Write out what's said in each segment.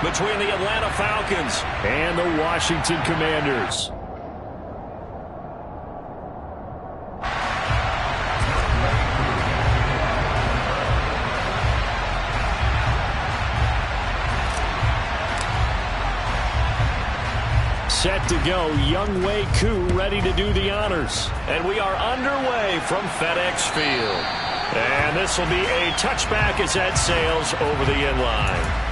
between the Atlanta Falcons and the Washington Commanders. Set to go, Younghoe Koo ready to do the honors. And we are underway from FedEx Field. And this will be a touchback as that sails over the end line.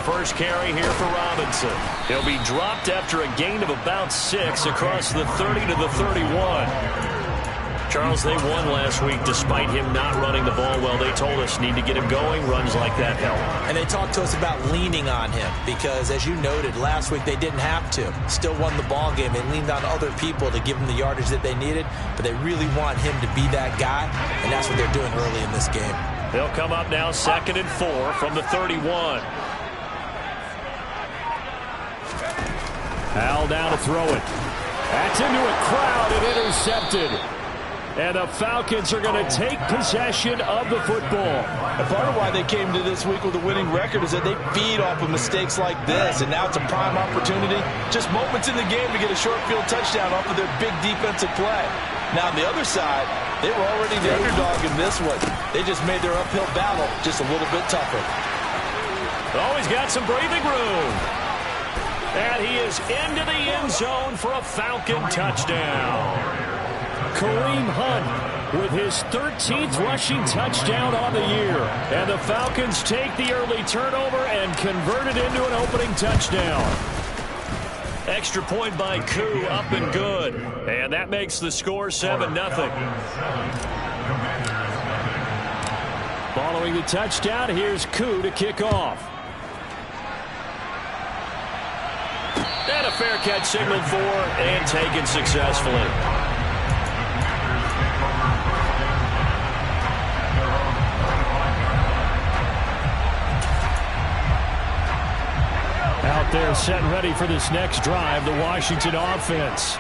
First carry here for Robinson. He'll be dropped after a gain of about 6 across the 30 to the 31. Charles, they won last week despite him not running the ball well. They told us need to get him going. Runs like that help. And they talked to us about leaning on him because, as you noted, last week they didn't have to. Still won the ball game. They leaned on other people to give them the yardage that they needed, but they really want him to be that guy, and that's what they're doing early in this game. They'll come up now 2nd and 4 from the 31. Al down to throw it. That's into a crowd and intercepted. And the Falcons are going to take possession of the football. And part of why they came to this week with a winning record is that they feed off of mistakes like this. And now it's a prime opportunity. Just moments in the game to get a short field touchdown off of their big defensive play. Now on the other side, they were already the underdog in this one. They just made their uphill battle just a little bit tougher. Always got some breathing room. And he is into the end zone for a Falcon touchdown. Kareem Hunt with his 13th rushing touchdown on the year. And the Falcons take the early turnover and convert it into an opening touchdown. Extra point by Koo, up and good. And that makes the score 7-0. Following the touchdown, here's Koo to kick off. And a fair catch signaled for and taken successfully. Out there set ready for this next drive, the Washington offense.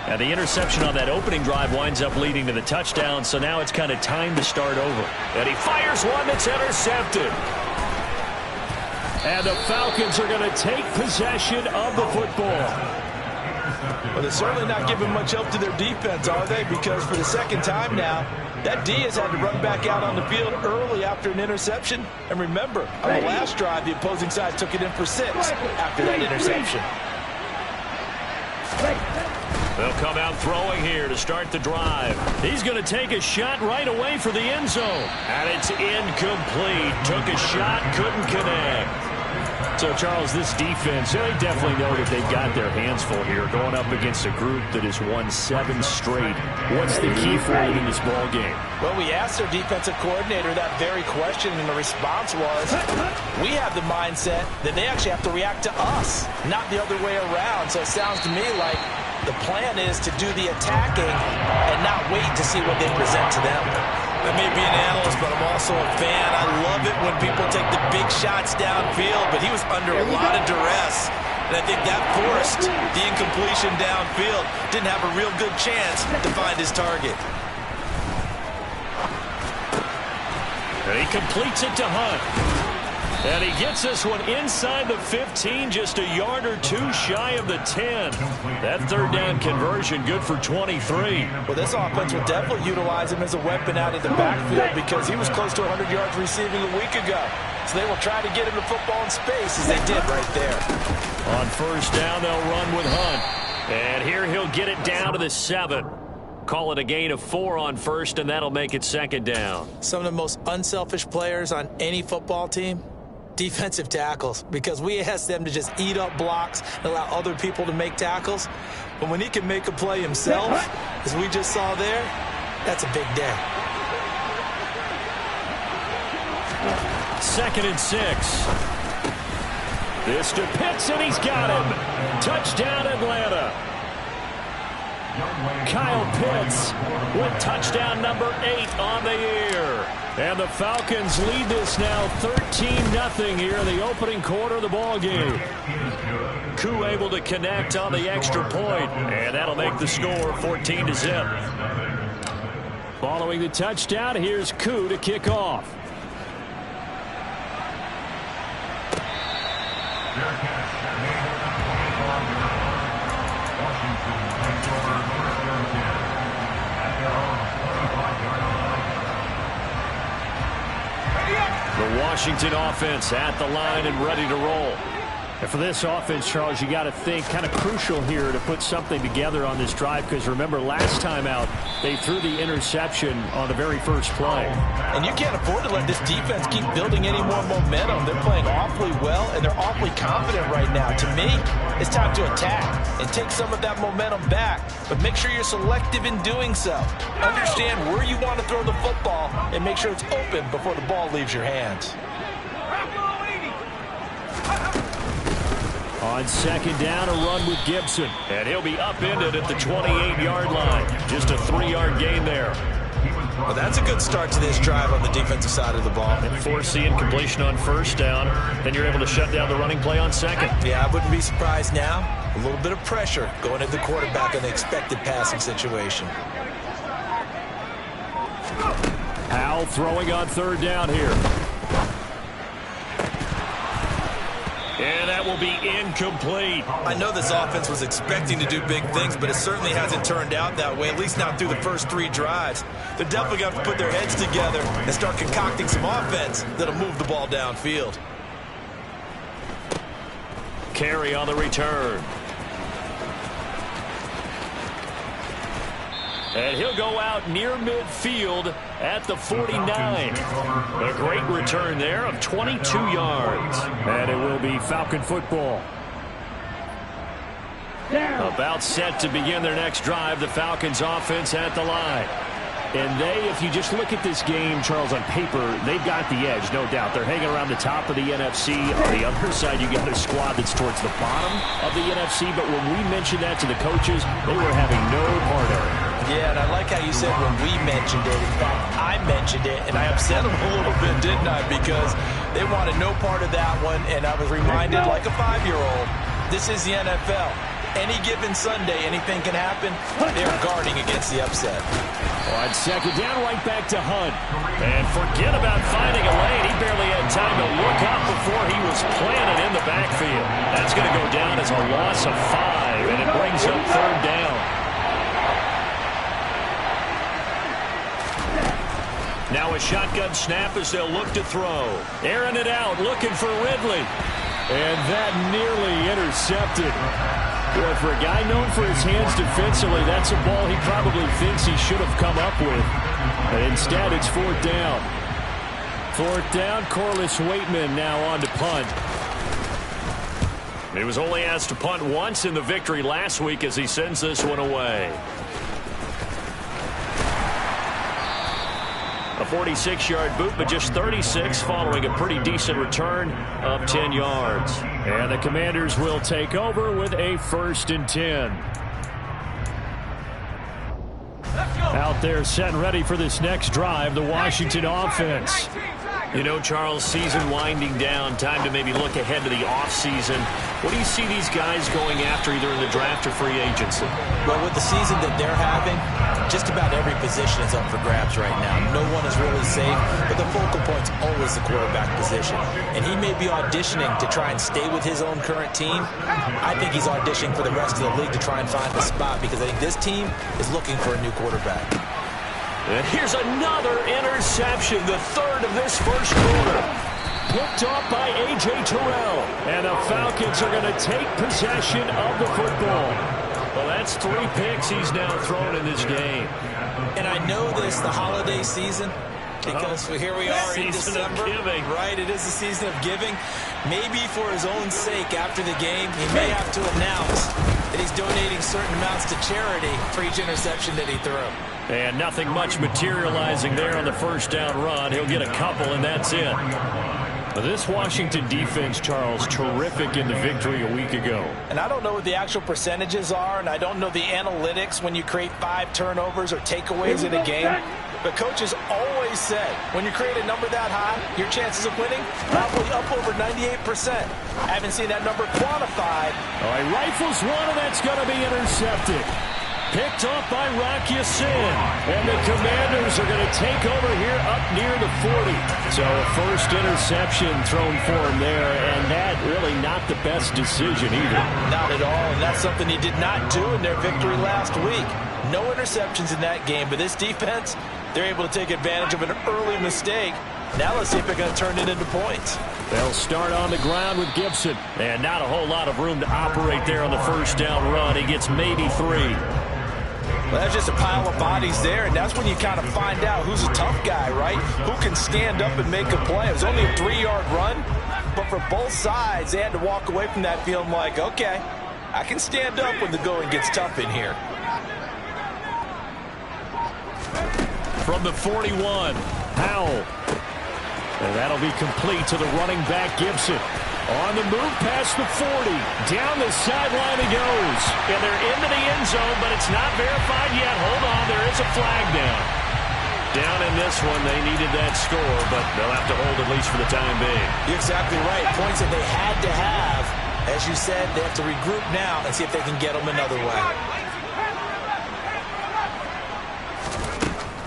And the interception on that opening drive winds up leading to the touchdown, so now it's kind of time to start over. And he fires one that's intercepted. And the Falcons are going to take possession of the football. Well, they're certainly not giving much help to their defense, are they? Because for the second time now, that D has had to run back out on the field early after an interception. And remember, on the last drive, the opposing side took it in for 6 after that interception. They'll come out throwing here to start the drive. He's going to take a shot right away for the end zone. And it's incomplete. Took a shot, couldn't connect. So, Charles, this defense, they definitely know that they've got their hands full here going up against a group that has won 7 straight. What's the key for them in this ball game? Well, we asked their defensive coordinator that very question, and the response was, we have the mindset that they actually have to react to us, not the other way around. So it sounds to me like the plan is to do the attacking and not wait to see what they present to them. I may be an analyst, but I'm also a fan. I love it when people take the big shots downfield, but he was under a lot of duress. And I think that forced the incompletion downfield. Didn't have a real good chance to find his target. And he completes it to Hunt. And he gets this one inside the 15, just a yard or 2 shy of the 10. That third down conversion good for 23. Well, this offense will definitely utilize him as a weapon out of the backfield because he was close to 100 yards receiving a week ago. So they will try to get him the football in space as they did right there. On first down, they'll run with Hunt. And here he'll get it down to the 7. Call it a gain of 4 on first, and that'll make it 2nd down. Some of the most unselfish players on any football team, defensive tackles, because we ask them to just eat up blocks and allow other people to make tackles. But when he can make a play himself, as we just saw there, that's a big day. 2nd and 6. This to Pitts, and he's got him. Touchdown, Atlanta. Kyle Pitts with touchdown number 8 on the year. And the Falcons lead this now 13-0 here in the opening quarter of the ball game. Koo able to connect on the extra point, and that'll make the score 14-0. Following the touchdown, here's Koo to kick off. The Washington offense at the line and ready to roll. And for this offense, Charles, you got to think kind of crucial here to put something together on this drive, because remember last time out they threw the interception on the very first play. And you can't afford to let this defense keep building any more momentum. They're playing awfully well, and they're awfully confident right now. To me, it's time to attack and take some of that momentum back, but make sure you're selective in doing so. Understand where you want to throw the football and make sure it's open before the ball leaves your hands. On second down, a run with Gibson. And he'll be upended at the 28-yard line. Just a 3-yard gain there. Well, that's a good start to this drive on the defensive side of the ball. And forcing completion on first down. Then you're able to shut down the running play on second. Yeah, I wouldn't be surprised now. A little bit of pressure going at the quarterback in the expected passing situation. Howell throwing on third down here. And that will be incomplete. I know this offense was expecting to do big things, but it certainly hasn't turned out that way, at least not through the first 3 drives. They're definitely going to have to put their heads together and start concocting some offense that'll move the ball downfield. Carry on the return. And he'll go out near midfield at the 49. A great return there of 22 yards. And it will be Falcon football. About set to begin their next drive, the Falcons offense at the line. And if you just look at this game, Charles, on paper, they've got the edge, no doubt. They're hanging around the top of the NFC. On the other side, you got a squad that's towards the bottom of the NFC. But when we mentioned that to the coaches, they were having no part of it. Yeah, and I like how you said when we mentioned it. In fact, I mentioned it, and I upset them a little bit, didn't I? Because they wanted no part of that one, and I was reminded like a 5-year-old, this is the NFL. Any given Sunday, anything can happen. They're guarding against the upset. On second down, right back to Hunt. And forget about finding a lane. He barely had time to look up before he was planted in the backfield. That's going to go down as a loss of 5, and it brings up third down. Now a shotgun snap as they'll look to throw. Airing it out, looking for Ridley. And that nearly intercepted. Boy, for a guy known for his hands defensively, that's a ball he probably thinks he should have come up with. But instead, it's fourth down. Fourth down, Corliss Waitman now on to punt. He was only asked to punt once in the victory last week as he sends this one away. A 46-yard boot, but just 36 following a pretty decent return of 10 yards. And the Commanders will take over with a 1st and 10. Out there set and ready for this next drive, the Washington offense. You know, Charles, season winding down, time to maybe look ahead to the offseason. What do you see these guys going after either in the draft or free agency? Well, with the season that they're having, just about every position is up for grabs right now. No one is really safe, but the focal point's always the quarterback position. And he may be auditioning to try and stay with his own current team. I think he's auditioning for the rest of the league to try and find a spot, because I think this team is looking for a new quarterback. And here's another interception, the 3rd of this first quarter. Picked off by A.J. Terrell. And the Falcons are going to take possession of the football. Well, that's 3 picks he's now thrown in this game. And I know this, the holiday season, because here we are in December. Right, it is the season of giving. Maybe for his own sake after the game, he may have to announce that he's donating certain amounts to charity for each interception that he threw. And nothing much materializing there on the first down run. He'll get a couple, and that's it. This Washington defense, Charles, terrific in the victory a week ago. And I don't know what the actual percentages are, and I don't know the analytics when you create 5 turnovers or takeaways in a game. The coaches always say, when you create a number that high, your chances of winning probably up over 98%. I haven't seen that number quantified. All right, rifles one, and that's going to be intercepted. Picked off by Rock Ya-Sin. And the Commanders are going to take over here up near the 40. So a first interception thrown for him there, and that really not the best decision either. Not at all, and that's something he did not do in their victory last week. No interceptions in that game, but this defense, they're able to take advantage of an early mistake. Now let's see if they're going to turn it into points. They'll start on the ground with Gibson. And not a whole lot of room to operate there on the first down run. He gets maybe 3. Well, that's just a pile of bodies there, and that's when you kind of find out who's a tough guy, right? Who can stand up and make a play. It was only a 3-yard run, but for both sides, they had to walk away from that feeling like, okay, I can stand up when the going gets tough in here. From the 41, Howell. And that'll be complete to the running back, Gibson. On the move past the 40. Down the sideline he goes. And they're into the end zone, but it's not verified yet. Hold on, there is a flag down. Down in this one, they needed that score, but they'll have to hold at least for the time being. You're exactly right. Points that they had to have. As you said, they have to regroup now and see if they can get them another way.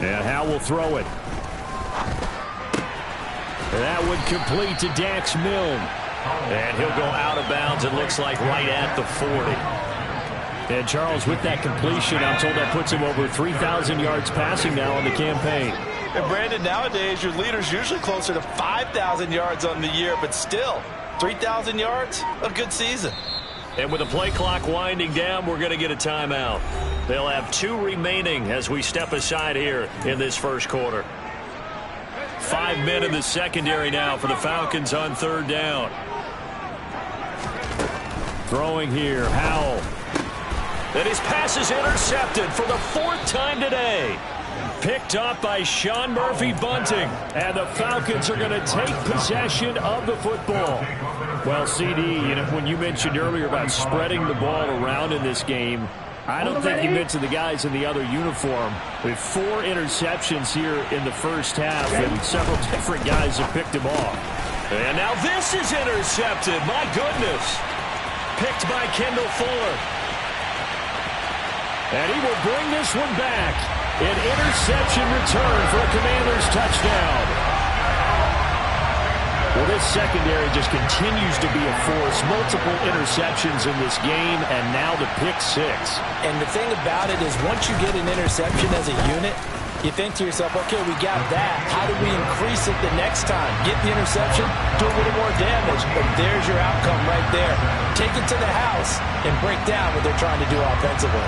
And Howell will throw it. And that would complete to Dax Milne. And he'll go out of bounds, it looks like, right at the 40. And Charles, with that completion, I'm told that puts him over 3,000 yards passing now on the campaign. And Brandon, nowadays, your leader's usually closer to 5,000 yards on the year, but still, 3,000 yards, a good season. And with the play clock winding down, we're going to get a timeout. They'll have 2 remaining as we step aside here in this first quarter. 5 men in the secondary now for the Falcons on third down. Throwing here, Howell. And his pass is intercepted for the 4th time today. Picked up by Sean Murphy-Bunting. And the Falcons are going to take possession of the football. Well, CD, you know, when you mentioned earlier about spreading the ball around in this game, I don't think you mentioned the guys in the other uniform. With 4 interceptions here in the first half, and several different guys have picked him off. And now this is intercepted. My goodness. Picked by Kendall Fuller. And he will bring this one back. An interception return for a Commanders touchdown. Well, this secondary just continues to be a force. Multiple interceptions in this game, and now the pick 6. And the thing about it is once you get an interception as a unit, you think to yourself, okay, we got that. How do we increase it the next time? Get the interception, do a little more damage. But there's your outcome right there. Take it to the house and break down what they're trying to do offensively.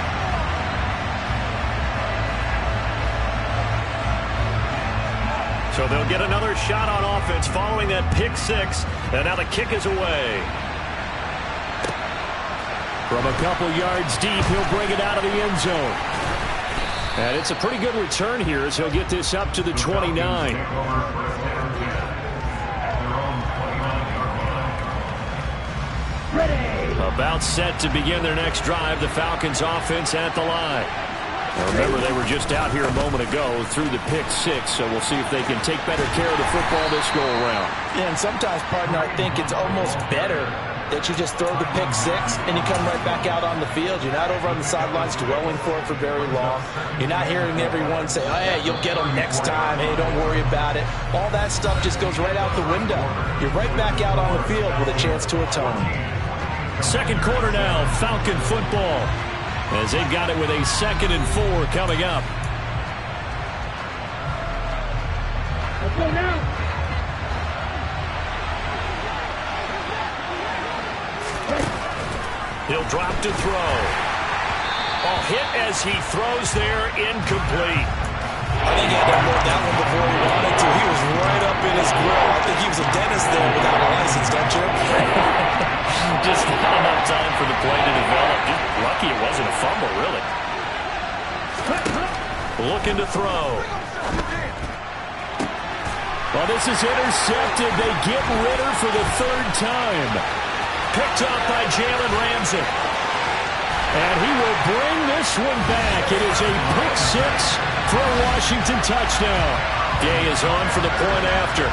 So they'll get another shot on offense following that pick 6. And now the kick is away. From a couple yards deep, he'll bring it out of the end zone. And it's a pretty good return here as he'll get this up to the 29. About set to begin their next drive, the Falcons offense at the line. Now remember, they were just out here a moment ago through the pick 6, so we'll see if they can take better care of the football this go-around. Yeah, and sometimes, partner, I think it's almost better that you just throw the pick 6 and you come right back out on the field. You're not over on the sidelines dwelling for it for very long. You're not hearing everyone say, oh, yeah, you'll get them next time. Hey, don't worry about it. All that stuff just goes right out the window. You're right back out on the field with a chance to atone. Second quarter now, Falcon football, as they've got it with a 2nd and 4 coming up. Let's go now. He'll drop to throw. Hit as he throws there, incomplete. I think he had to unload that one before he wanted to. He was right up in his grill. I think he was a dentist there without a license, don't you? Just not enough time for the play to develop. Just lucky it wasn't a fumble, really. Looking to throw. Well, this is intercepted. They get Ritter for the 3rd time. Picked up by Jalen Ramsey. And he will bring this one back. It is a pick 6 for a Washington touchdown. Gay is on for the point after.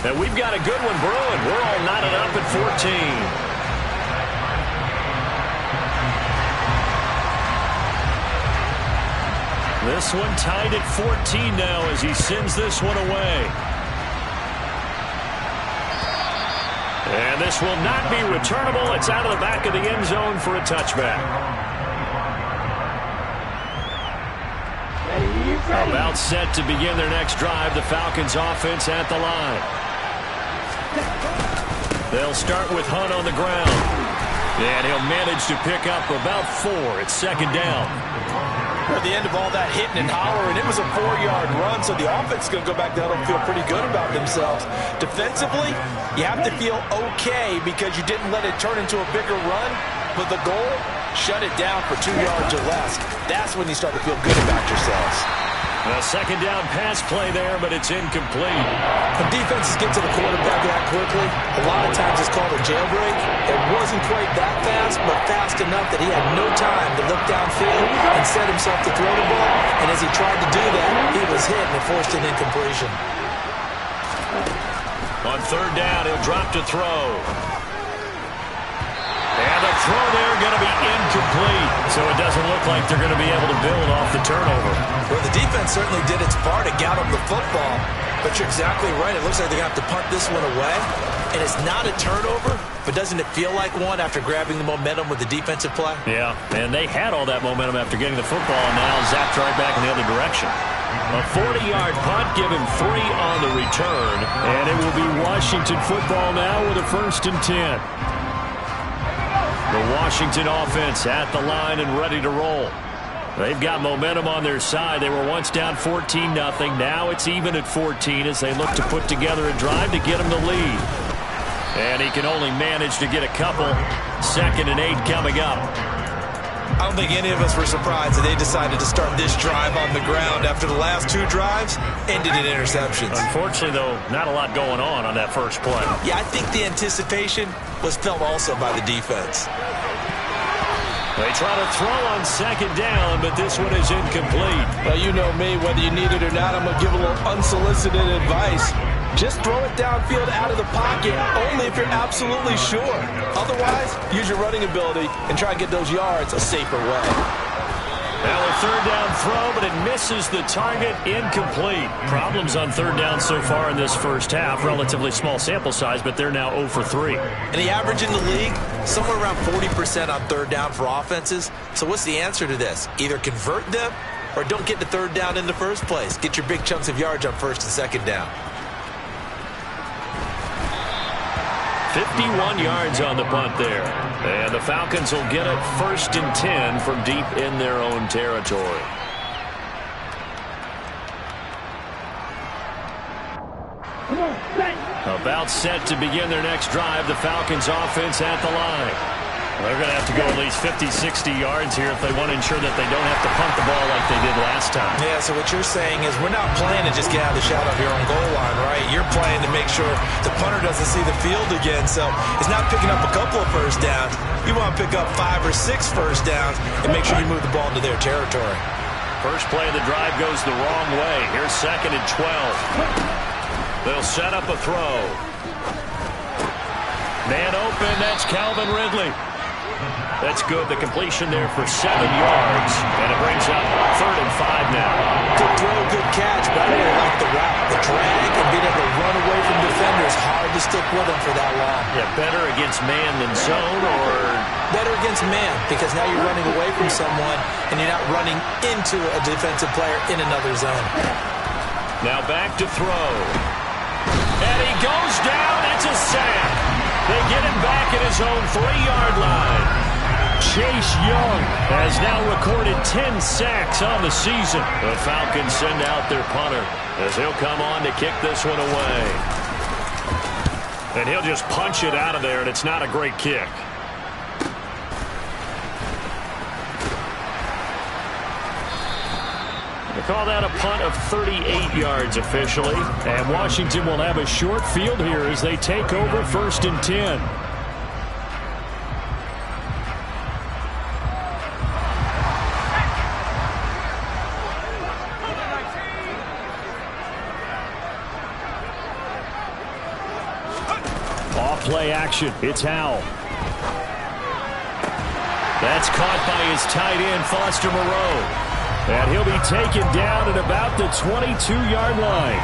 And we've got a good one brewing. We're all knotted up at 14. This one tied at 14 now as he sends this one away. And this will not be returnable. It's out of the back of the end zone for a touchback. About set to begin their next drive. The Falcons offense at the line. They'll start with Hunt on the ground. And he'll manage to pick up about 4. It's second down. At the end of all that hitting and hollering, it was a 4-yard run, so the offense is going to go back down and feel pretty good about themselves. Defensively, you have to feel okay because you didn't let it turn into a bigger run, but the goal, shut it down for 2 yards or less. That's when you start to feel good about yourselves. A second down pass play there, but it's incomplete. When defenses get to the quarterback that quickly, a lot of times it's called a jailbreak. It wasn't quite that fast, but fast enough that he had no time to look downfield and set himself to throw the ball. And as he tried to do that, he was hit and forced an incompletion. On third down, he'll drop to throw. And the throw there going to be incomplete. So it doesn't look like they're going to be able to build off the turnover. Well, the defense certainly did its part to get him the football. But you're exactly right. It looks like they're going to have to punt this one away. And it's not a turnover, but doesn't it feel like one after grabbing the momentum with the defensive play? Yeah, and they had all that momentum after getting the football, and now zapped right back in the other direction. A 40-yard punt, give him 3 on the return. And it will be Washington football now with a 1st and 10. The Washington offense at the line and ready to roll. They've got momentum on their side. They were once down 14-0. Now it's even at 14 as they look to put together a drive to get them the lead. And he can only manage to get a couple. 2nd and 8 coming up. I don't think any of us were surprised that they decided to start this drive on the ground after the last 2 drives ended in interceptions. Unfortunately, though, not a lot going on that first play. Yeah, I think the anticipation was felt also by the defense. They try to throw on 2nd down, but this one is incomplete. Well, you know me, whether you need it or not, I'm going to give a little unsolicited advice. Just throw it downfield out of the pocket, only if you're absolutely sure. Otherwise, use your running ability and try and get those yards a safer way. Now a 3rd down throw, but it misses the target. Incomplete. Problems on 3rd down so far in this first half. Relatively small sample size, but they're now 0 for 3. And the average in the league, somewhere around 40% on 3rd down for offenses. So what's the answer to this? Either convert them or don't get to 3rd down in the first place. Get your big chunks of yards on 1st and 2nd down. 51 yards on the punt there. And the Falcons will get it 1st and 10 from deep in their own territory. About set to begin their next drive. The Falcons offense at the line. They're going to have to go at least 50, 60 yards here if they want to ensure that they don't have to punt the ball like they did last time. Yeah, so what you're saying is we're not playing to just get out of the shadow of your own goal line, right? You're playing to make sure the punter doesn't see the field again. So it's not picking up a couple of 1st downs. You want to pick up 5 or 6 1st downs and make sure you move the ball into their territory. First play of the drive goes the wrong way. Here's 2nd and 12. They'll set up a throw. Man open, that's Calvin Ridley. That's good. The completion there for 7 yards. And it brings up 3rd and 5 now. Good throw, good catch, but I really like the route. The drag and being able to run away from defenders. Hard to stick with them for that long. Yeah, better against man than zone, or? Better against man, because now you're running away from someone and you're not running into a defensive player in another zone. Now back to throw. And he goes down. It's a sack. They get him back at his own 3-yard line. Chase Young has now recorded 10 sacks on the season. The Falcons send out their punter as he'll come on to kick this one away. And he'll just punch it out of there, and it's not a great kick. They call that a punt of 38 yards officially. And Washington will have a short field here as they take over 1st and 10. play action. It's Howell. That's caught by his tight end, Foster Moreau. And he'll be taken down at about the 22-yard line.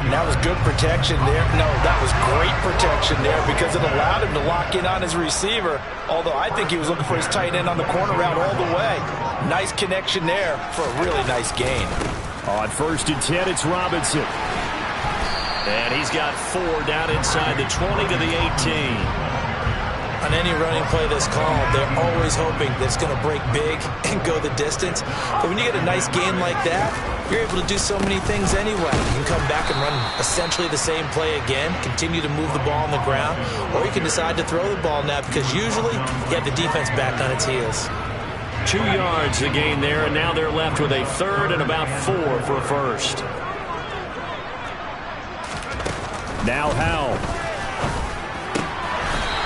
And that was good protection there. No, that was great protection there because it allowed him to lock in on his receiver. Although I think he was looking for his tight end on the corner route all the way. Nice connection there for a really nice gain. On 1st and 10, it's Robinson. And he's got 4 down inside the 20 to the 18. On any running play that's called, they're always hoping that it's going to break big and go the distance. But when you get a nice gain like that, you're able to do so many things anyway. You can come back and run essentially the same play again, continue to move the ball on the ground, or you can decide to throw the ball now because usually you have the defense back on its heels. 2 yards the gain there, and now they're left with a 3rd and about 4 for a first. Now Howell.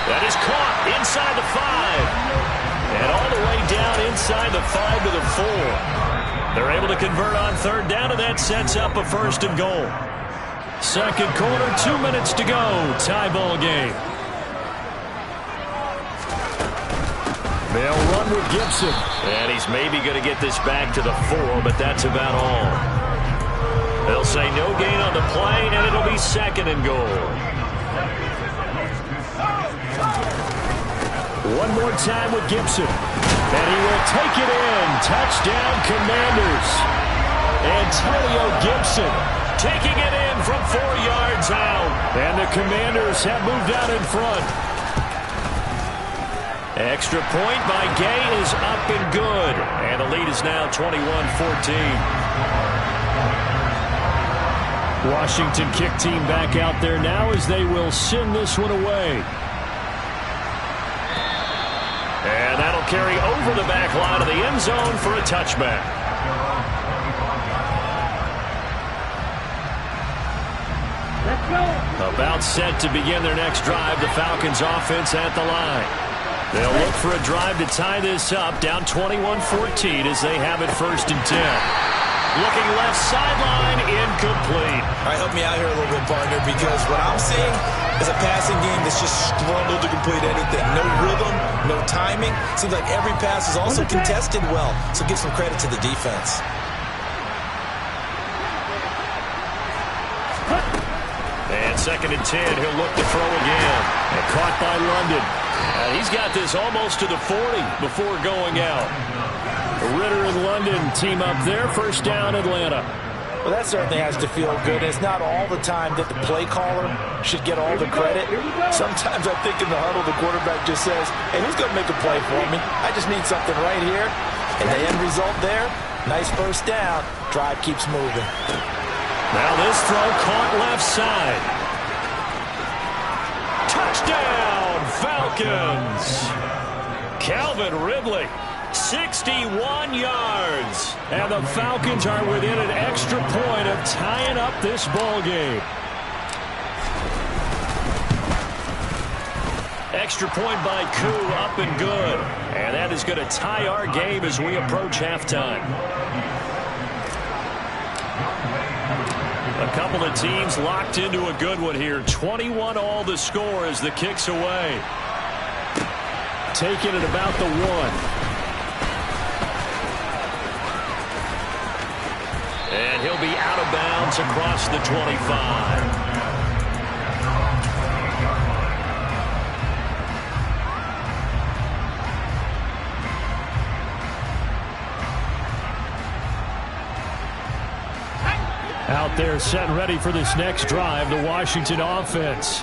That is caught inside the 5. And all the way down inside the 5 to the 4. They're able to convert on 3rd down, and that sets up a 1st and goal. 2nd quarter, 2 minutes to go. Tie ball game. They'll run with Gibson. And he's maybe going to get this back to the 4, but that's about all. They'll say no gain on the play, and it'll be 2nd and goal. One more time with Gibson. And he will take it in. Touchdown, Commanders. Antonio Gibson taking it in from 4 yards out. And the Commanders have moved out in front. Extra point by Gay is up and good. And the lead is now 21-14. Washington kick team back out there now as they will send this one away. And that'll carry over the back line of the end zone for a touchback. Let's go. About set to begin their next drive, the Falcons offense at the line. They'll look for a drive to tie this up, down 21-14 as they have it 1st and 10. Looking left sideline, incomplete. All right, help me out here a little bit, partner, because what I'm seeing is a passing game that's just struggled to complete anything. No rhythm, no timing. Seems like every pass is also contested well, so give some credit to the defense. And 2nd and 10, he'll look to throw again. And caught by London. He's got this almost to the 40 before going out. Ritter and London team up there. 1st down, Atlanta. Well, that certainly has to feel good. It's not all the time that the play caller should get all the credit. Sometimes I think in the huddle, the quarterback just says, hey, who's going to make a play for me? I just need something right here. And the end result there, nice 1st down. Drive keeps moving. Now this throw caught left side. Touchdown, Falcons. Calvin Ridley. 61 yards. And the Falcons are within an extra point of tying up this ball game. Extra point by Koo, up and good. And that is going to tie our game as we approach halftime. A couple of teams locked into a good one here. 21 all the score as the kick's away. Taken at about the 1. And he'll be out of bounds across the 25. Out there set and ready for this next drive, the Washington offense.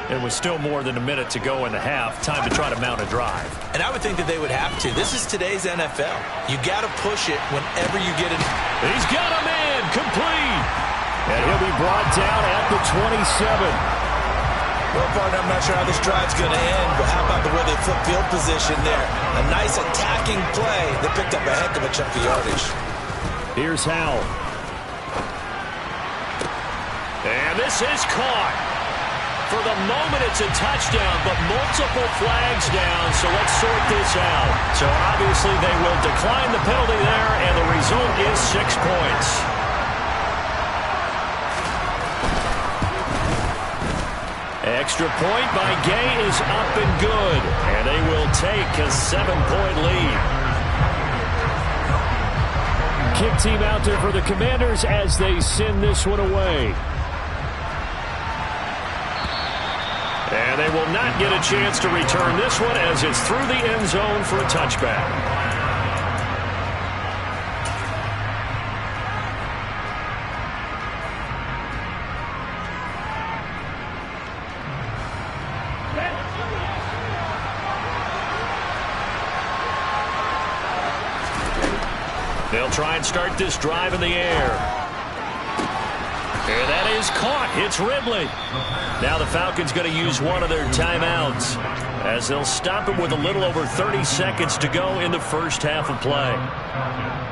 It was still more than a minute to go in the half. Time to try to mount a drive. And I would think that they would have to. This is today's NFL. You got to push it whenever you get it. He's got him in, complete. And he'll be brought down at the 27. Well, partner, I'm not sure how this drive's going to end, but how about the way they flip field position there? A nice attacking play that picked up a heck of a chunk of yardage. Here's Howell. And this is caught. For the moment, it's a touchdown, but multiple flags down, so let's sort this out. So obviously they will decline the penalty there, and the result is 6 points. Extra point by Gay is up and good. And they will take a 7-point lead. Kick team out there for the Commanders as they send this one away. And they will not get a chance to return this one as it's through the end zone for a touchback. They'll try and start this drive in the air. And that is caught. It's Ridley. Now the Falcons going to use one of their timeouts as they'll stop him with a little over 30 seconds to go in the first half of play.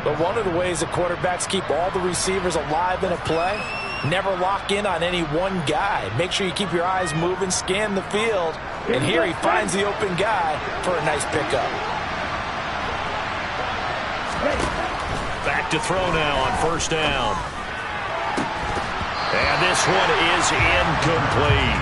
But one of the ways the quarterbacks keep all the receivers alive in a play, never lock in on any one guy. Make sure you keep your eyes moving, scan the field. And here he finds the open guy for a nice pickup. Back to throw now on first down. And this one is incomplete.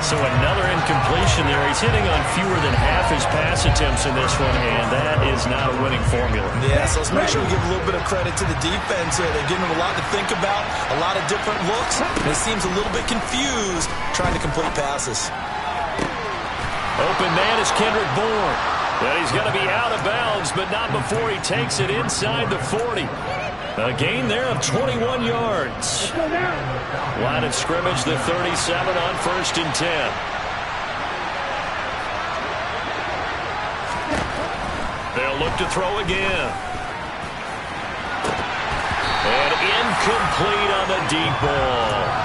So another incompletion there. He's hitting on fewer than half his pass attempts in this one, and that is not a winning formula. Yeah, so let's make sure we give a little bit of credit to the defense here. They're giving him a lot to think about, a lot of different looks, and he seems a little bit confused trying to complete passes. Open man is Kendrick Bourne. But he's going to be out of bounds, but not before he takes it inside the 40. A gain there of 21 yards. Line of scrimmage, the 37 on 1st and 10. They'll look to throw again. And incomplete on the deep ball.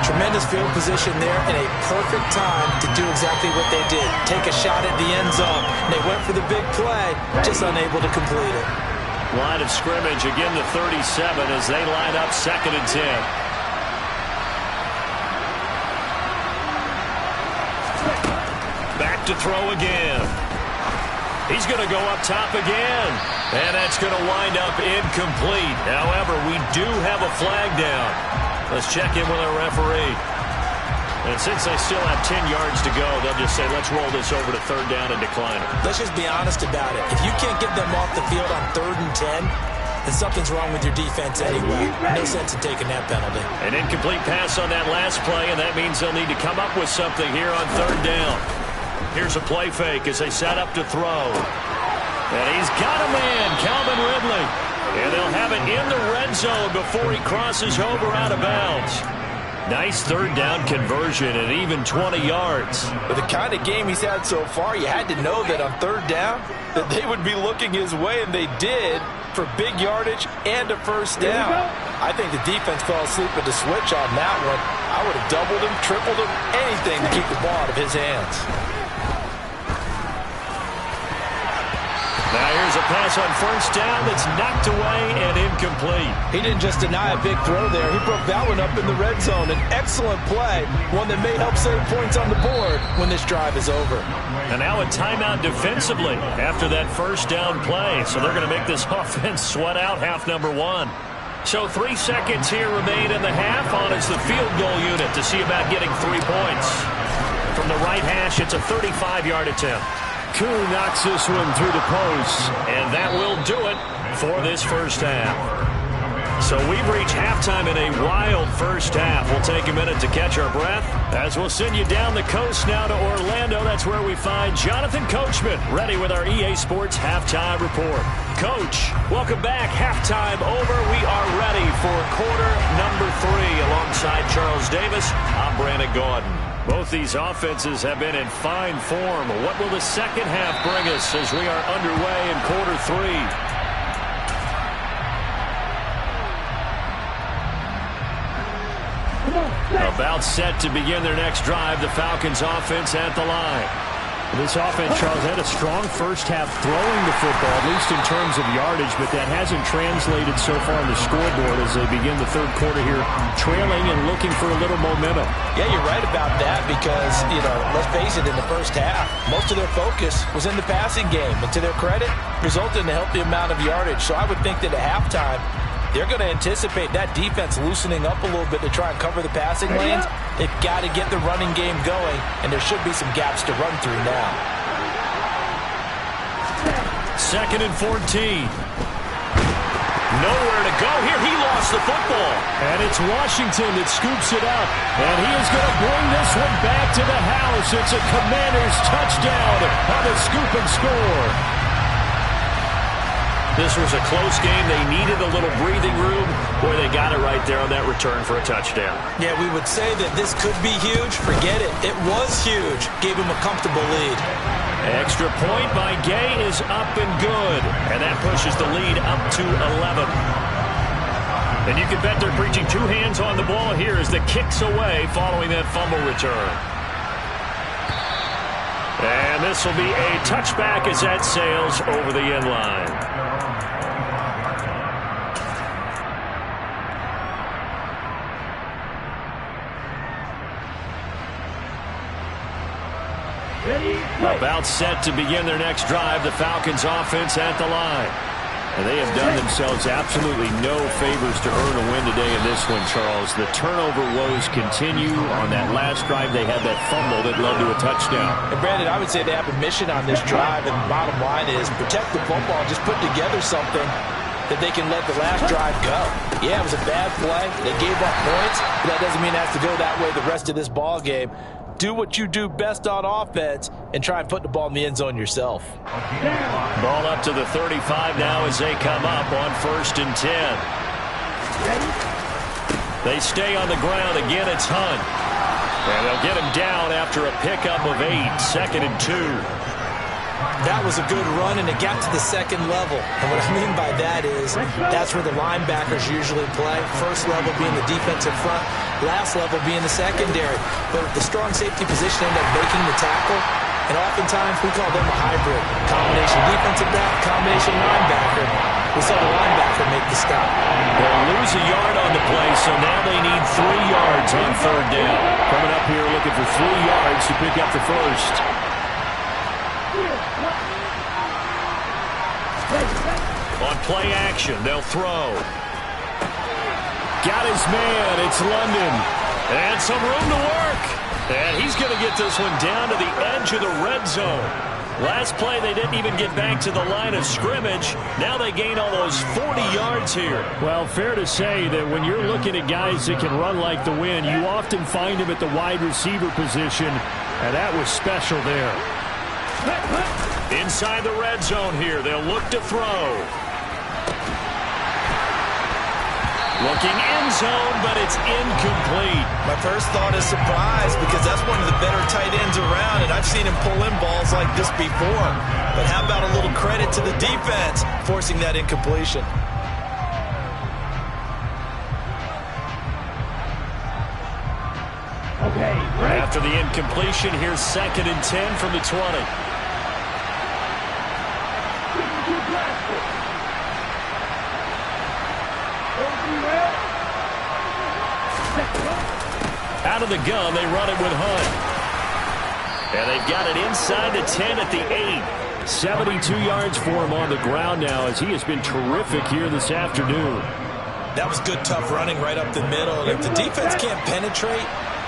Tremendous field position there and a perfect time to do exactly what they did. Take a shot at the end zone. They went for the big play, just unable to complete it. Line of scrimmage, again the 37 as they line up 2nd and 10. Back to throw again. He's going to go up top again. And that's going to wind up incomplete. However, we do have a flag down. Let's check in with our referee. And since they still have 10 yards to go, they'll just say, let's roll this over to 3rd down and decline it. Let's just be honest about it. If you can't get them off the field on 3rd and 10, then something's wrong with your defense anyway. No sense in taking that penalty. An incomplete pass on that last play, and that means they'll need to come up with something here on 3rd down. Here's a play fake as they set up to throw. And he's got a man, Calvin Ridley. And they'll have it in the red zone before he crosses over out of bounds. Nice 3rd down conversion at even 20 yards. With the kind of game he's had so far, you had to know that on 3rd down that they would be looking his way, and they did, for big yardage and a 1st down. I think the defense fell asleep at the switch on that one. I would have doubled him, tripled him, anything to keep the ball out of his hands. Now here's a pass on 1st down that's knocked away and incomplete. He didn't just deny a big throw there. He broke that one up in the red zone. An excellent play, one that may help save points on the board when this drive is over. And now a timeout defensively after that 1st down play. So they're going to make this offense sweat out half number 1. So 3 seconds here remain in the half. On is the field goal unit to see about getting 3 points. From the right hash, it's a 35-yard attempt. Koo knocks this one through the post, and that will do it for this first half. So we've reached halftime in a wild first half. We'll take a minute to catch our breath as we'll send you down the coast now to Orlando. That's where we find Jonathan Coachman, ready with our EA Sports Halftime Report. Coach, welcome back. Halftime over. We are ready for quarter number 3. Alongside Charles Davis, I'm Brandon Gaudin. Both these offenses have been in fine form. What will the second half bring us as we are underway in quarter 3? About set to begin their next drive, the Falcons offense at the line. This offense, Charles, had a strong first half throwing the football, at least in terms of yardage, but that hasn't translated so far on the scoreboard as they begin the third quarter here, trailing and looking for a little momentum. Yeah, you're right about that because, let's face it, in the first half, most of their focus was in the passing game. And to their credit, resulted in a healthy amount of yardage. So I would think that at halftime, They're going to anticipate that defense loosening up a little bit to try and cover the passing lanes. They've got to get the running game going, and there should be some gaps to run through now. 2nd and 14. Nowhere to go here. He lost the football. And it's Washington that scoops it up. And he is going to bring this one back to the house. It's a Commanders touchdown on the scoop and score. This was a close game. They needed a little breathing room. Boy, they got it right there on that return for a touchdown. Yeah, we would say that this could be huge. Forget it. It was huge. Gave him a comfortable lead. Extra point by Gay is up and good. And that pushes the lead up to 11. And you can bet they're preaching 2 hands on the ball here as the kick's away following that fumble return. And this will be a touchback as that sails over the end line. About set to begin their next drive, the Falcons offense at the line. And they have done themselves absolutely no favors to earn a win today in this one, Charles. The turnover woes continue. On that last drive, they had that fumble that led to a touchdown. And Brandon, I would say they have a mission on this drive, and the bottom line is protect the football, just put together something that they can let the last drive go. Yeah, it was a bad play. They gave up points, but that doesn't mean it has to go that way the rest of this ball game. Do what you do best on offense and try and put the ball in the end zone yourself. Ball up to the 35 now as they come up on 1st and 10. They stay on the ground. Again, it's Hunt. And they'll get him down after a pickup of 8. 2nd and 2. That was a good run, and it got to the 2nd level. And what I mean by that is that's where the linebackers usually play. First level being the defensive front, last level being the secondary. But the strong safety position ended up making the tackle, and oftentimes we call them a hybrid. Combination defensive back, combination linebacker. We saw the linebacker make the stop. They'll lose a yard on the play, so now they need 3 yards on 3rd down. Coming up here looking for 3 yards to pick up the first. On play action, they'll throw. Got his man, it's London. And some room to work. And he's going to get this one down to the edge of the red zone. Last play, they didn't even get back to the line of scrimmage. Now they gain almost 40 yards here. Well, fair to say that when you're looking at guys that can run like the wind, you often find them at the wide receiver position, and that was special there. Inside the red zone here, they'll look to throw. Looking end zone, but it's incomplete. My first thought is surprise because that's one of the better tight ends around, and I've seen him pull in balls like this before. But how about a little credit to the defense forcing that incompletion? Okay, After the incompletion, here's 2nd and 10 from the 20. Out of the gun, they run it with Hunt. And they've got it inside the 10 at the 8. 72 yards for him on the ground now as he has been terrific here this afternoon. That was good, tough running right up the middle. And if the defense can't penetrate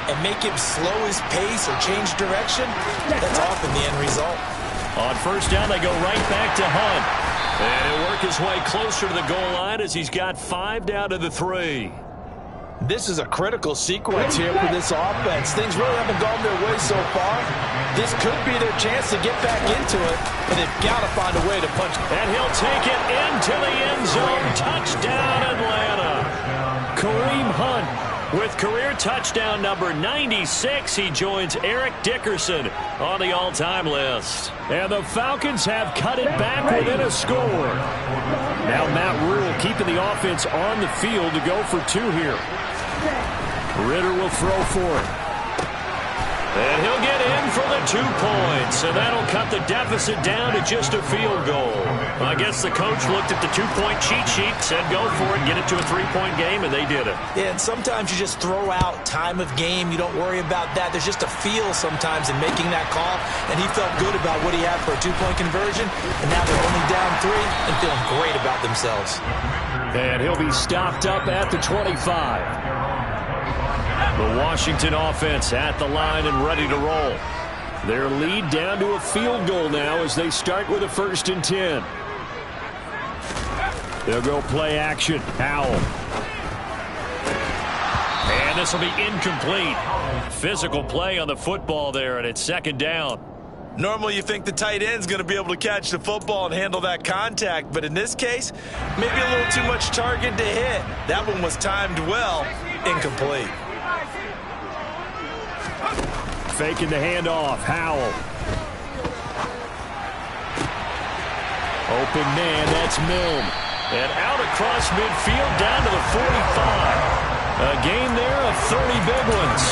and make him slow his pace or change direction, that's often the end result. On 1st down, they go right back to Hunt. And he'll work his way closer to the goal line as he's got 5 down to the 3. This is a critical sequence here for this offense. Things really haven't gone their way so far. This could be their chance to get back into it, and they've got to find a way to punch. And he'll take it into the end zone. Touchdown, Atlanta. Kareem Hunt with career touchdown number 96. He joins Eric Dickerson on the all-time list. And the Falcons have cut it back within a score. Now Matt Rule keeping the offense on the field to go for 2 here. Ritter will throw for it. And he'll get in for the 2 points. And that'll cut the deficit down to just a field goal. I guess the coach looked at the 2-point cheat sheet, said go for it, get it to a 3-point game, and they did it. Yeah, and sometimes you just throw out time of game. You don't worry about that. There's just a feel sometimes in making that call. And he felt good about what he had for a 2-point conversion. And now they're only down 3 and feeling great about themselves. And he'll be stopped up at the 25. The Washington offense at the line and ready to roll. Their lead down to a field goal now as they start with a 1st and 10. They'll go play action. Howell. And this will be incomplete. Physical play on the football there, and it's 2nd down. Normally you think the tight end's going to be able to catch the football and handle that contact, but in this case, maybe a little too much target to hit. That one was timed well. Incomplete. Faking the handoff. Howell. Open man, that's Milne. And out across midfield down to the 45. A gain there of 30 big ones.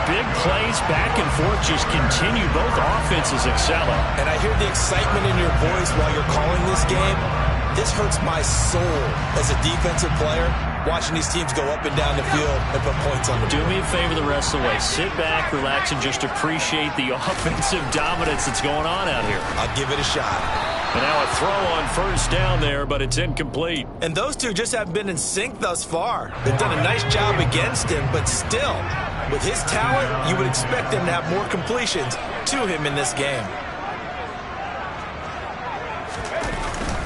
Big plays back and forth just continue. Both offenses excelling. And I hear the excitement in your voice while you're calling this game. This hurts my soul as a defensive player, watching these teams go up and down the field and put points on the board. Do me a favor the rest of the way. Sit back, relax, and just appreciate the offensive dominance that's going on out here. I'll give it a shot. And now a throw on 1st down there, but it's incomplete. And those two just haven't been in sync thus far. They've done a nice job against him, but still, with his talent, you would expect him to have more completions to him in this game.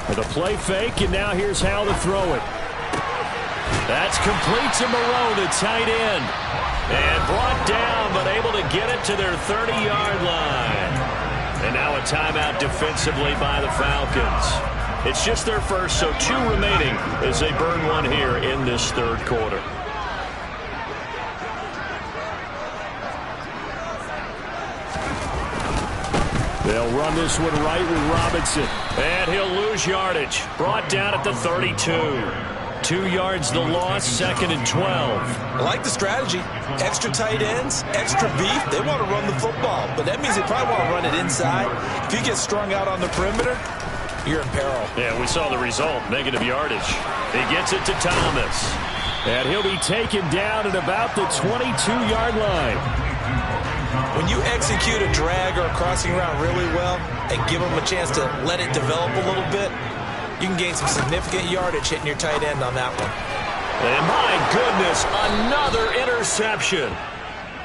With a play fake, and now here's how to throw it. That's complete to Moreau, the tight end. And brought down, but able to get it to their 30-yard line. And now a timeout defensively by the Falcons. It's just their first, so 2 remaining as they burn one here in this 3rd quarter. They'll run this one right with Robinson. And he'll lose yardage. Brought down at the 32. 2 yards the loss, 2nd and 12. I like the strategy. Extra tight ends, extra beef. They want to run the football, but that means they probably want to run it inside. If you get strung out on the perimeter, you're in peril. Yeah, we saw the result, negative yardage. He gets it to Thomas. And he'll be taken down at about the 22-yard line. When you execute a drag or a crossing route really well and give them a chance to let it develop a little bit, you can gain some significant yardage hitting your tight end on that one. And my goodness, another interception.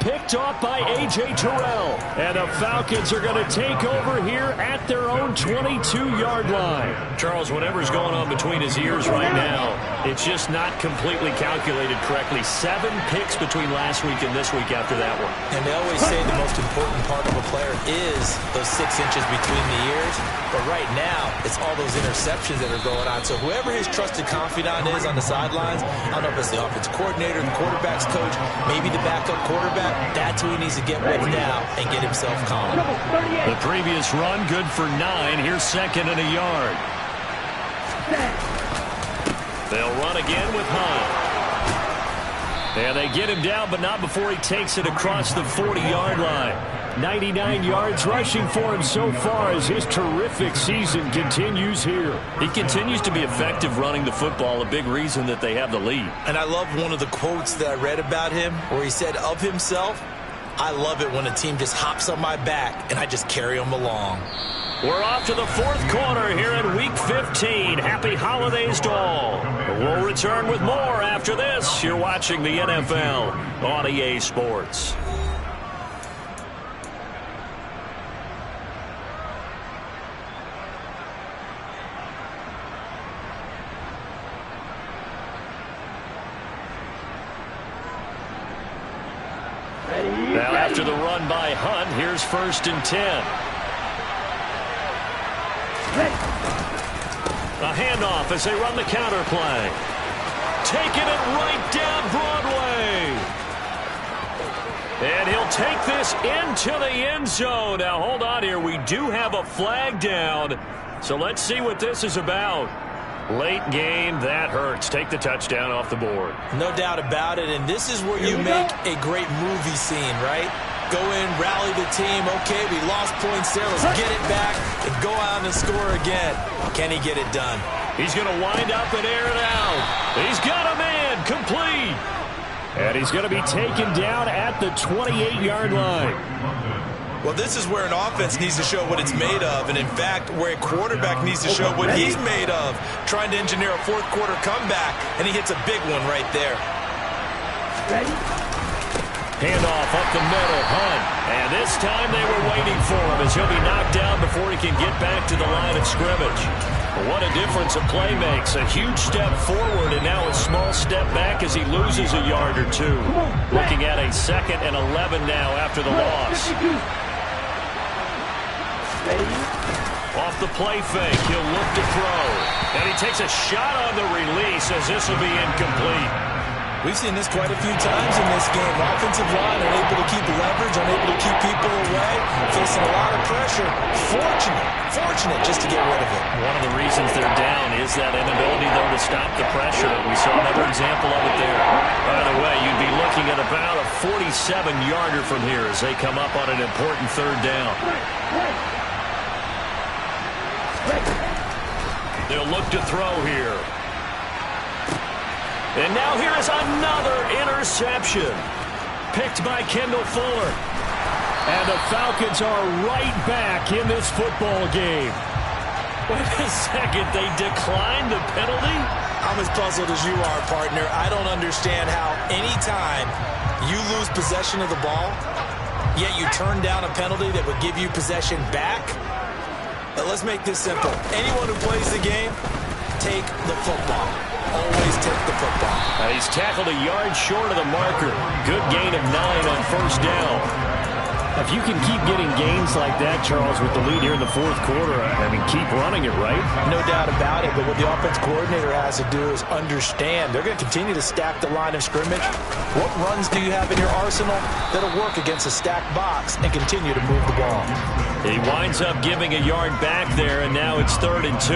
Picked off by A.J. Terrell. And the Falcons are going to take over here at their own 22-yard line. Charles, whatever's going on between his ears right now, it's just not completely calculated correctly. 7 picks between last week and this week after that one. And they always say the most important part of a player is those 6 inches between the ears. But right now, it's all those interceptions that are going on. So whoever his trusted confidant is on the sidelines, I don't know if it's the offensive coordinator, the quarterback's coach, maybe the backup quarterback, that's who he needs to get with now and get himself calm. The previous run, good for 9. Here's 2nd and a yard. They'll run again with Hunt. And they get him down, but not before he takes it across the 40-yard line. 99 yards rushing for him so far as his terrific season continues here. He continues to be effective running the football, a big reason that they have the lead. And I love one of the quotes that I read about him where he said of himself, I love it when a team just hops on my back and I just carry them along. We're off to the 4th quarter here in Week 15. Happy holidays to all. We'll return with more after this. You're watching the NFL on EA Sports. Now after the run by Hunt, here's 1st and 10. A handoff as they run the counter play. Taking it right down Broadway. And he'll take this into the end zone. Now hold on here. We do have a flag down. So let's see what this is about. Late game, that hurts. Take the touchdown off the board. No doubt about it, and this is where you make a great movie scene, right? Go in, rally the team. Okay, we lost points there. Let's get it back and go out and score again. Can he get it done? He's going to wind up and air it out. He's got a man complete. And he's going to be taken down at the 28-yard line. Well, this is where an offense needs to show what it's made of, and in fact, where a quarterback needs to show what he's made of, trying to engineer a fourth quarter comeback, and he hits a big one right there. Ready? Handoff up the middle, Hunt. And this time they were waiting for him as he'll be knocked down before he can get back to the line of scrimmage. What a difference a play makes. A huge step forward and now a small step back as he loses a yard or two. Looking at a 2nd and 11 now after the loss. Off the play fake, he'll look to throw. And he takes a shot on the release as this will be incomplete. We've seen this quite a few times in this game. Offensive line unable to keep leverage, unable to keep people away, facing a lot of pressure. Fortunate just to get rid of it. One of the reasons they're down is that inability, though, to stop the pressure. We saw another example of it there. By the way, you'd be looking at about a 47-yarder from here as they come up on an important 3rd down. They'll look to throw here. And now here is another interception. Picked by Kendall Fuller. And the Falcons are right back in this football game. Wait a second, they declined the penalty? I'm as puzzled as you are, partner. I don't understand how anytime you lose possession of the ball, yet you turn down a penalty that would give you possession back. But let's make this simple. Anyone who plays the game, take the football. Always take the football. He's tackled a yard short of the marker. Good gain of 9 on 1st down. If you can keep getting gains like that, Charles, with the lead here in the 4th quarter, I mean, keep running it, right? No doubt about it, but what the offense coordinator has to do is understand. They're going to continue to stack the line of scrimmage. What runs do you have in your arsenal that'll work against a stacked box and continue to move the ball? He winds up giving a yard back there, and now it's 3rd and 2.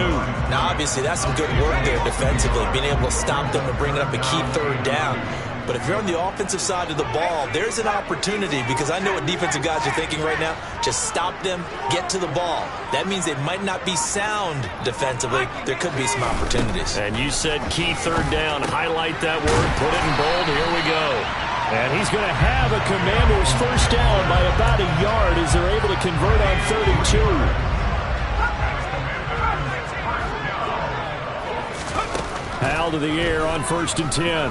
Now, obviously, that's some good work there defensively, being able to stop them and bring it up a key 3rd down. But if you're on the offensive side of the ball, there's an opportunity, because I know what defensive guys are thinking right now. Just stop them, get to the ball. That means they might not be sound defensively. There could be some opportunities. And you said key 3rd down. Highlight that word. Put it in bold. Here we go. And he's going to have a Commanders 1st down by about a yard as they're able to convert on 32. Hal to the air on 1st and 10.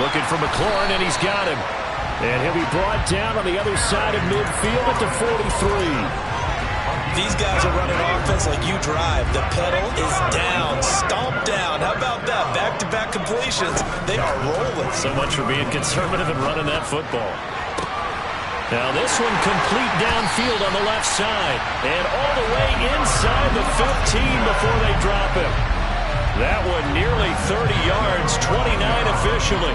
Looking for McLaurin, and he's got him. And he'll be brought down on the other side of midfield at the 43. These guys are running offense like you drive. The pedal is down, stomp down. How about that? Back-to-back completions. They are rolling. So much for being conservative and running that football. Now this one complete downfield on the left side. And all the way inside the 15 before they drop him. That one nearly 30 yards, 29 officially.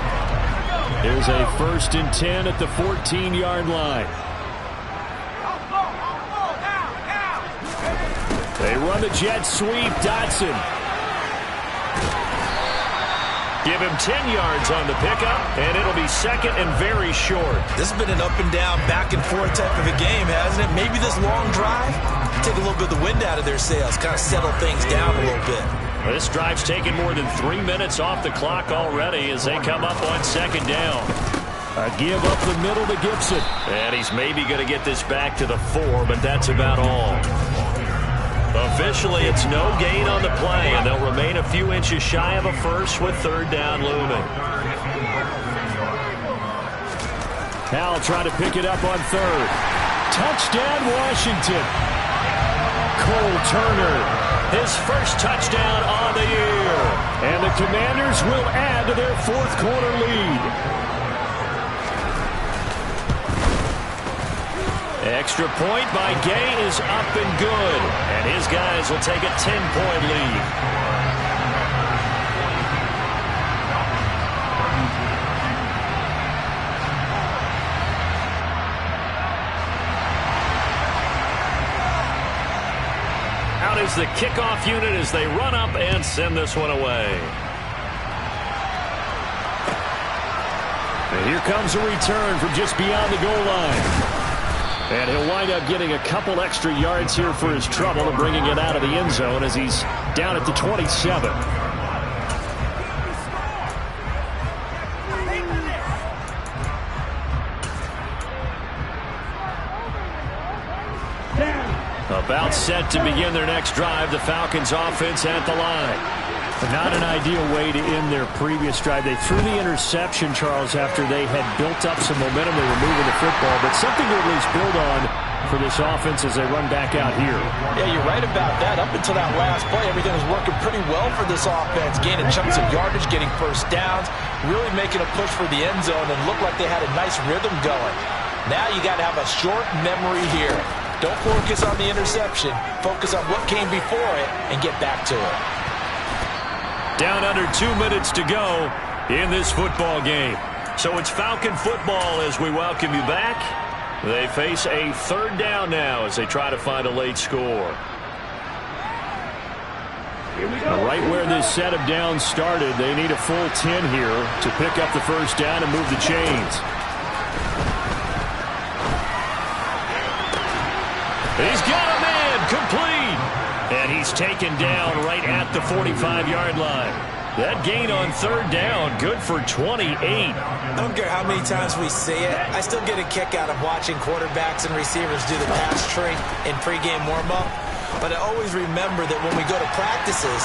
Here's a 1st and 10 at the 14-yard line. They run the jet sweep. Dotson. Give him 10 yards on the pickup, and it'll be 2nd and very short. This has been an up-and-down, back-and-forth type of a game, hasn't it? Maybe this long drive, take a little bit of the wind out of their sails, kind of settle things down a little bit. This drive's taken more than 3 minutes off the clock already as they come up on 2nd down. A give up the middle to Gibson. And he's maybe going to get this back to the 4, but that's about all. Officially, it's no gain on the play, and they'll remain a few inches shy of a 1st with 3rd down looming. Hal trying to pick it up on 3rd. Touchdown, Washington. Cole Turner. His 1st touchdown on the year. And the Commanders will add to their 4th quarter lead. Extra point by Gay is up and good. And his guys will take a 10-point lead. Out is the kickoff unit as they run up and send this one away. And here comes a return from just beyond the goal line. And he'll wind up getting a couple extra yards here for his trouble and bringing it out of the end zone as he's down at the 27. About set to begin their next drive. The Falcons offense at the line. Not an ideal way to end their previous drive. They threw the interception, Charles, after they had built up some momentum. They were moving the football, but something to at least build on for this offense as they run back out here. Yeah, you're right about that. Up until that last play, everything was working pretty well for this offense. Gaining chunks of yardage, getting first downs, really making a push for the end zone, and looked like they had a nice rhythm going. Now you got to have a short memory here. Don't focus on the interception. Focus on what came before it and get back to it. Down under 2 minutes to go in this football game. So it's Falcon football as we welcome you back. They face a third down now as they try to find a late score. Right where this set of downs started, they need a full 10 here to pick up the first down and move the chains. He's got a man complete. And he's taken down right at the 45-yard line. That gain on third down, good for 28. I don't care how many times we see it. I still get a kick out of watching quarterbacks and receivers do the pass tree in pregame warm-up. But I always remember that when we go to practices,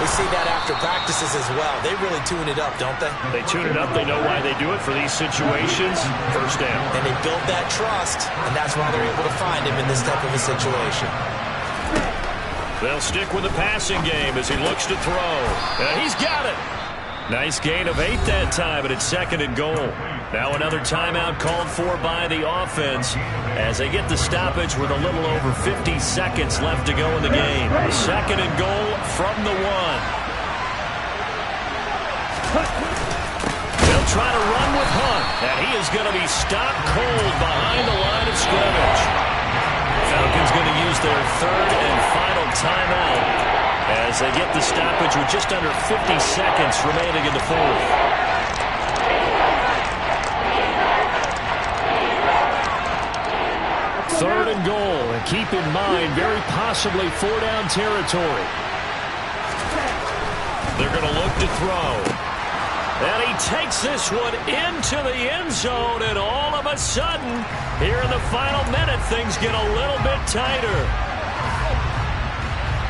we see that after practices as well. They really tune it up, don't they? They tune it up. They know why they do it for these situations. First down. And they build that trust, and that's why they're able to find him in this type of a situation. They'll stick with the passing game as he looks to throw. He's got it. Nice gain of 8 that time, but it's 2nd and goal. Now another timeout called for by the offense as they get the stoppage with a little over 50 seconds left to go in the game. 2nd and goal from the 1. They'll try to run with Hunt, and he is going to be stopped cold behind the line of scrimmage. Falcons going to use their 3rd and final timeout as they get the stoppage with just under 50 seconds remaining in the 4th. Third and goal, and keep in mind, very possibly 4-down territory. They're going to look to throw. And he takes this one into the end zone, and all of a sudden, here in the final minute, things get a little bit tighter.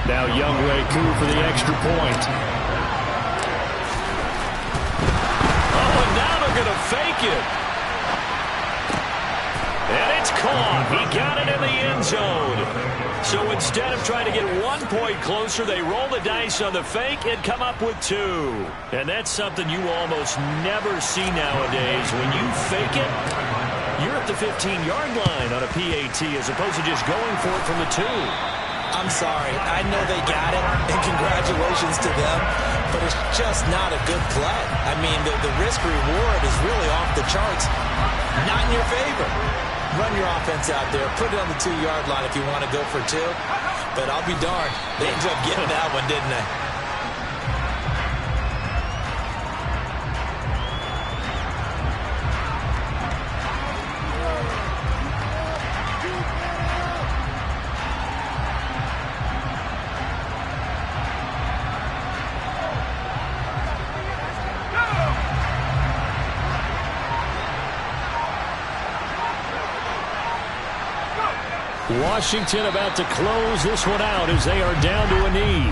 Now Younghoe Koo for the extra point. Oh, and now they're going to fake it. And it's caught. He got it in the end zone. So instead of trying to get 1 point closer, they roll the dice on the fake and come up with 2. And that's something you almost never see nowadays. When you fake it, you're at the 15-yard line on a PAT as opposed to just going for it from the 2. I'm sorry. I know they got it, and congratulations to them, but it's just not a good play. I mean, the risk-reward is really off the charts. Not in your favor. Run your offense out there. Put it on the 2-yard line if you want to go for 2. But I'll be darned. They ended up getting that one, didn't they? Washington about to close this one out as they are down to a knee.